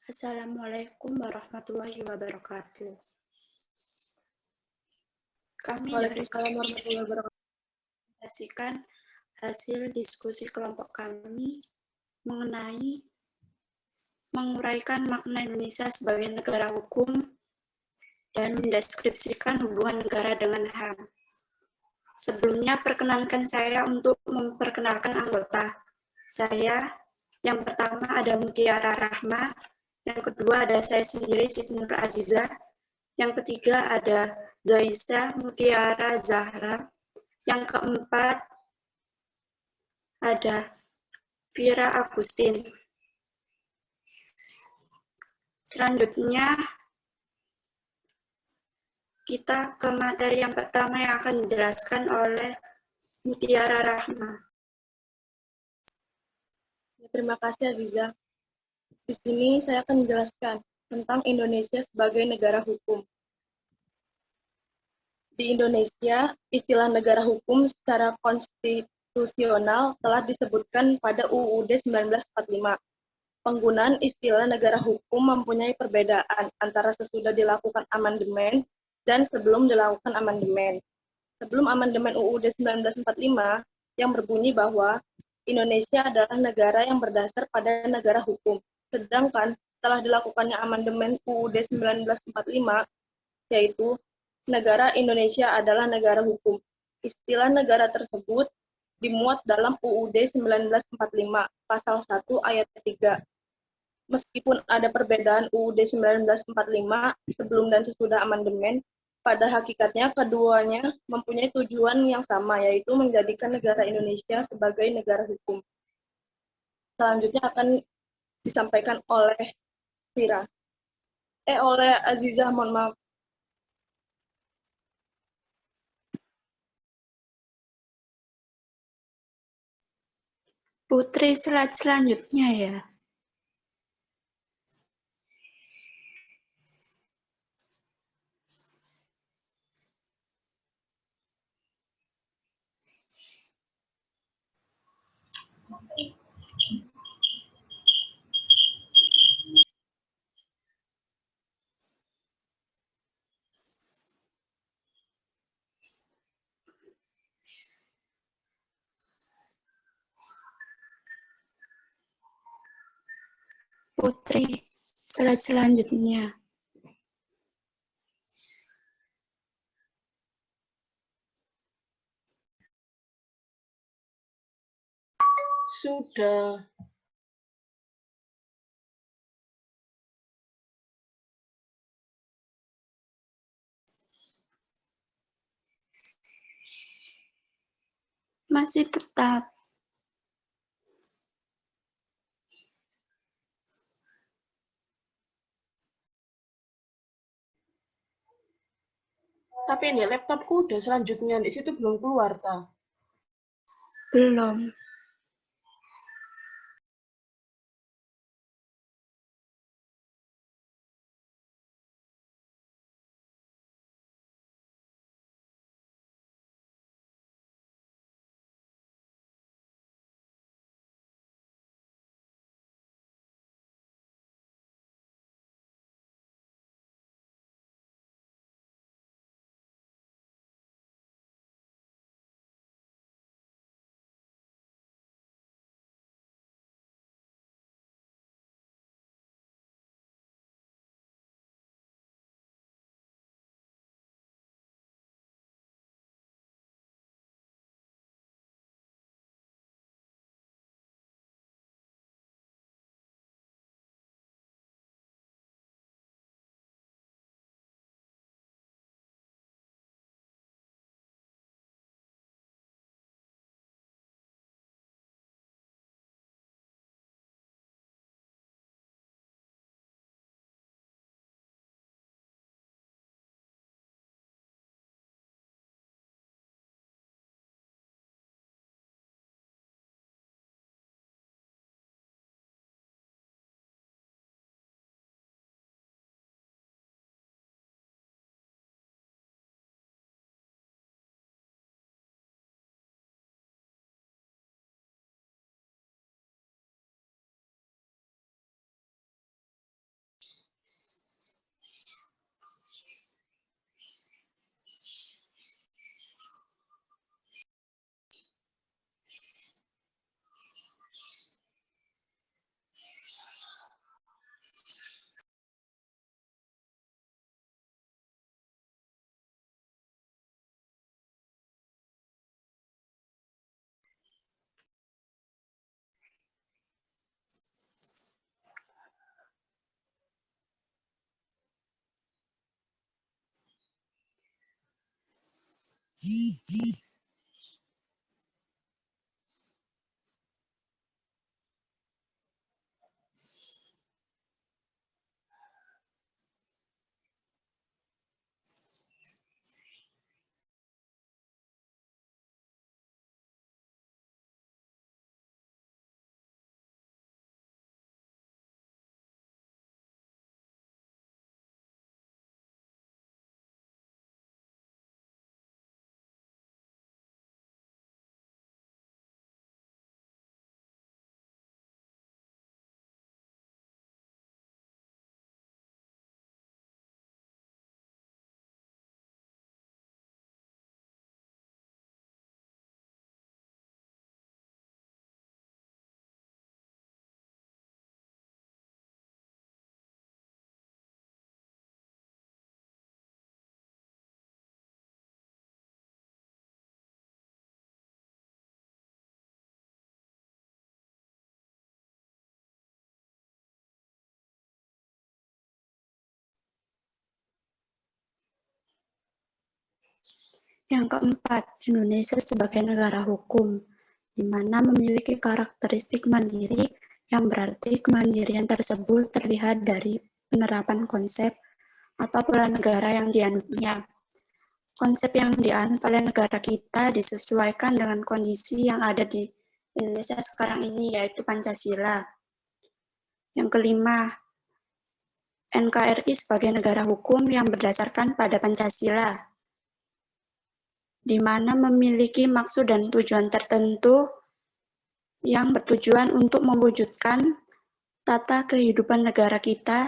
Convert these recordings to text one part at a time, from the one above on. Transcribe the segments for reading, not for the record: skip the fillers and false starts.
Assalamualaikum warahmatullahi wabarakatuh. Kami dari Waalaikumsalam warahmatullahi wabarakatuh. presentasikan hasil diskusi kelompok kami mengenai menguraikan makna Indonesia sebagai negara hukum dan mendeskripsikan hubungan negara dengan HAM. Sebelumnya, perkenankan saya untuk memperkenalkan anggota. Saya, yang pertama ada Mutiara Rahma, yang kedua ada saya sendiri, Siti Nur Azizah, yang ketiga ada Zaisa Mutiara Zahra, yang keempat ada Vira Agustin. Selanjutnya, kita ke materi yang pertama yang akan dijelaskan oleh Mutiara Rahma. Terima kasih Aziza. Di sini saya akan menjelaskan tentang Indonesia sebagai negara hukum. Di Indonesia, istilah negara hukum secara konstitusional telah disebutkan pada UUD 1945. Penggunaan istilah negara hukum mempunyai perbedaan antara sesudah dilakukan amandemen dan sebelum dilakukan amandemen. Sebelum amandemen UUD 1945 yang berbunyi bahwa Indonesia adalah negara yang berdasar pada negara hukum. Sedangkan setelah dilakukannya amandemen UUD 1945, yaitu negara Indonesia adalah negara hukum. Istilah negara tersebut dimuat dalam UUD 1945, pasal 1 ayat 3. Meskipun ada perbedaan UUD 1945 sebelum dan sesudah amandemen, pada hakikatnya keduanya mempunyai tujuan yang sama, yaitu menjadikan negara Indonesia sebagai negara hukum. Selanjutnya akan disampaikan oleh Vira. Oleh Azizah, mohon maaf. Putri, slide selanjutnya ya. Putri, slide selanjutnya. Sudah. Masih tetap. Tapi ini laptopku udah selanjutnya, di situ belum keluar, ta? Belum. Yang keempat, Indonesia sebagai negara hukum, di mana memiliki karakteristik mandiri yang berarti kemandirian tersebut terlihat dari penerapan konsep atau pola negara yang dianutnya. Konsep yang dianut oleh negara kita disesuaikan dengan kondisi yang ada di Indonesia sekarang ini, yaitu Pancasila. Yang kelima, NKRI sebagai negara hukum yang berdasarkan pada Pancasila, di mana memiliki maksud dan tujuan tertentu yang bertujuan untuk mewujudkan tata kehidupan negara kita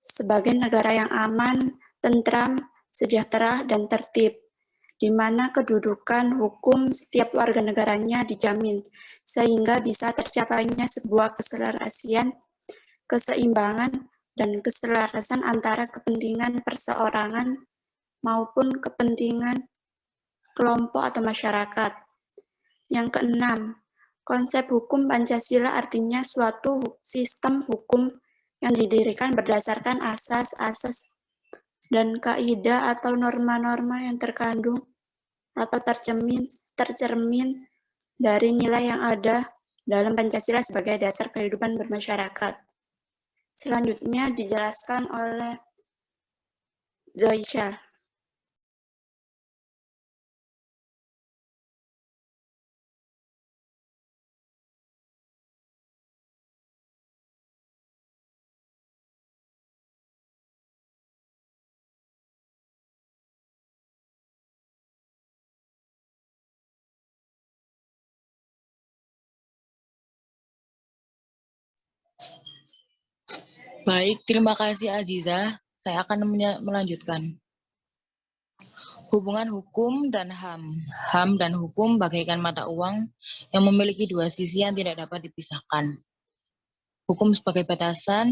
sebagai negara yang aman, tentram, sejahtera, dan tertib, di mana kedudukan hukum setiap warga negaranya dijamin, sehingga bisa tercapainya sebuah keselarasian, keseimbangan, dan keselarasan antara kepentingan perseorangan maupun kepentingan kelompok atau masyarakat. Yang keenam, konsep hukum Pancasila artinya suatu sistem hukum yang didirikan berdasarkan asas-asas dan kaidah atau norma-norma yang terkandung atau tercermin dari nilai yang ada dalam Pancasila sebagai dasar kehidupan bermasyarakat. Selanjutnya dijelaskan oleh Zoisha. Baik, terima kasih Aziza. Saya akan melanjutkan. Hubungan hukum dan HAM. HAM dan hukum bagaikan mata uang yang memiliki dua sisi yang tidak dapat dipisahkan. Hukum sebagai batasan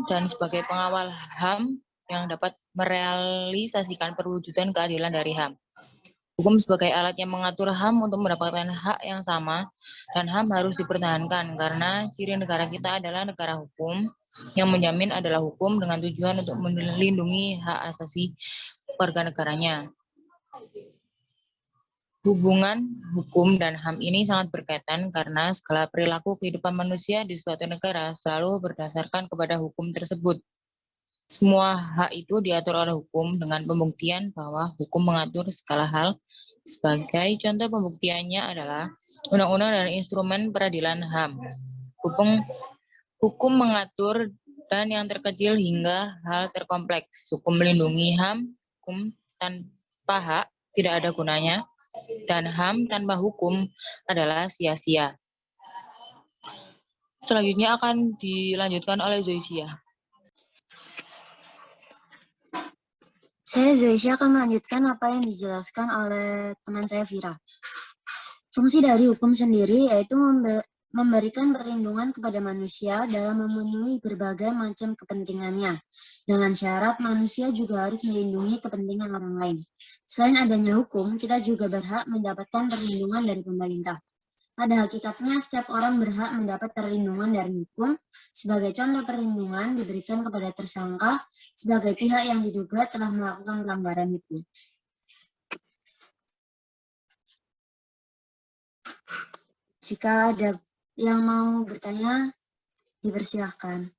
dan sebagai pengawal HAM yang dapat merealisasikan perwujudan keadilan dari HAM. Hukum sebagai alat yang mengatur HAM untuk mendapatkan hak yang sama, dan HAM harus dipertahankan karena ciri negara kita adalah negara hukum yang menjamin adalah hukum dengan tujuan untuk melindungi hak asasi warga negaranya. Hubungan hukum dan HAM ini sangat berkaitan karena segala perilaku kehidupan manusia di suatu negara selalu berdasarkan kepada hukum tersebut. Semua hak itu diatur oleh hukum dengan pembuktian bahwa hukum mengatur segala hal. Sebagai contoh pembuktiannya adalah undang-undang dan instrumen peradilan HAM. Hukum mengatur dan yang terkecil hingga hal terkompleks. Hukum melindungi HAM, hukum tanpa hak tidak ada gunanya, dan HAM tanpa hukum adalah sia-sia. Selanjutnya akan dilanjutkan oleh Zoisia. Saya Zoisha akan melanjutkan apa yang dijelaskan oleh teman saya Vira. Fungsi dari hukum sendiri yaitu memberikan perlindungan kepada manusia dalam memenuhi berbagai macam kepentingannya. Dengan syarat manusia juga harus melindungi kepentingan orang lain. Selain adanya hukum, kita juga berhak mendapatkan perlindungan dari pemerintah. Pada hakikatnya, setiap orang berhak mendapat perlindungan dari hukum. Sebagai contoh, perlindungan diberikan kepada tersangka sebagai pihak yang diduga telah melakukan pelanggaran hukum. Jika ada yang mau bertanya, dipersilahkan.